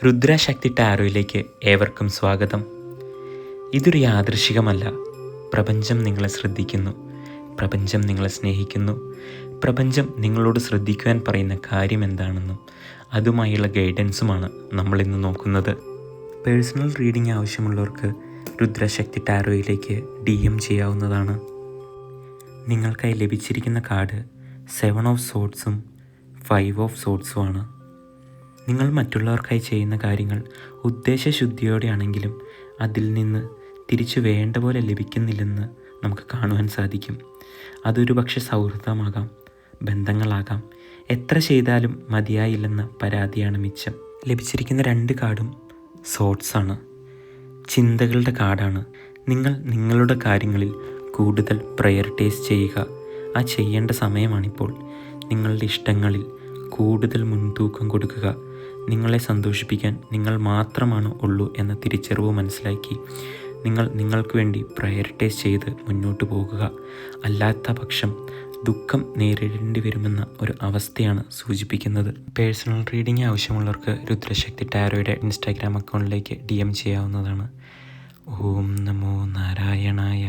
രുദ്രശക്തി ടാരോയിലേക്ക് ഏവർക്കും സ്വാഗതം. ഇതൊരു യാദൃശികമല്ല. പ്രപഞ്ചം നിങ്ങളെ ശ്രദ്ധിക്കുന്നു, പ്രപഞ്ചം നിങ്ങളെ സ്നേഹിക്കുന്നു, പ്രപഞ്ചം നിങ്ങളോട് ശ്രദ്ധിക്കുവാൻ പറയുന്ന കാര്യം എന്താണെന്നും അതുമായുള്ള ഗൈഡൻസുമാണ് നമ്മളിന്ന് നോക്കുന്നത്. പേഴ്സണൽ റീഡിംഗ് ആവശ്യമുള്ളവർക്ക് രുദ്രശക്തി ടാരോയിലേക്ക് DM ചെയ്യാവുന്നതാണ്. നിങ്ങൾക്കായി ലഭിച്ചിരിക്കുന്ന കാർഡ് 7 ഓഫ് സോഡ്സും 5 ഓഫ് സോഡ്സുമാണ്. നിങ്ങൾ മറ്റുള്ളവർക്കായി ചെയ്യുന്ന കാര്യങ്ങൾ ഉദ്ദേശശുദ്ധിയോടെയാണെങ്കിലും അതിൽ നിന്ന് തിരിച്ചു വേണ്ട പോലെ ലഭിക്കുന്നില്ലെന്ന് നമുക്ക് കാണുവാൻ സാധിക്കും. അതൊരു പക്ഷെ സൗഹൃദമാകാം, ബന്ധങ്ങളാകാം. എത്ര ചെയ്താലും മതിയായില്ലെന്ന പരാതിയാണ് മിച്ചം. ലഭിച്ചിരിക്കുന്ന 2 കാർഡും സോഡ്സാണ്. ചിന്തകളുടെ കാർഡാണ്. നിങ്ങൾ നിങ്ങളുടെ കാര്യങ്ങളിൽ കൂടുതൽ പ്രയോറിറ്റൈസ് ചെയ്യുക. ആ ചെയ്യേണ്ട സമയമാണിപ്പോൾ. നിങ്ങളുടെ ഇഷ്ടങ്ങളിൽ കൂടുതൽ മുൻതൂക്കം കൊടുക്കുക. നിങ്ങളെ സന്തോഷിപ്പിക്കാൻ നിങ്ങൾ മാത്രമാണ് ഉള്ളൂ എന്ന തിരിച്ചറിവ് മനസ്സിലാക്കി നിങ്ങൾ നിങ്ങൾക്ക് വേണ്ടി പ്രയോറിറ്റൈസ് ചെയ്ത് മുന്നോട്ട് പോകുക. അല്ലാത്ത പക്ഷം ദുഃഖം നേരിടേണ്ടി വരുമെന്ന ഒരു അവസ്ഥയാണ് സൂചിപ്പിക്കുന്നത്. പേഴ്സണൽ റീഡിംഗ് ആവശ്യമുള്ളവർക്ക് രുദ്രശക്തി ടാരോയുടെ ഇൻസ്റ്റാഗ്രാം അക്കൗണ്ടിലേക്ക് DM ചെയ്യാവുന്നതാണ്. ഓം നമോ നാരായണായ.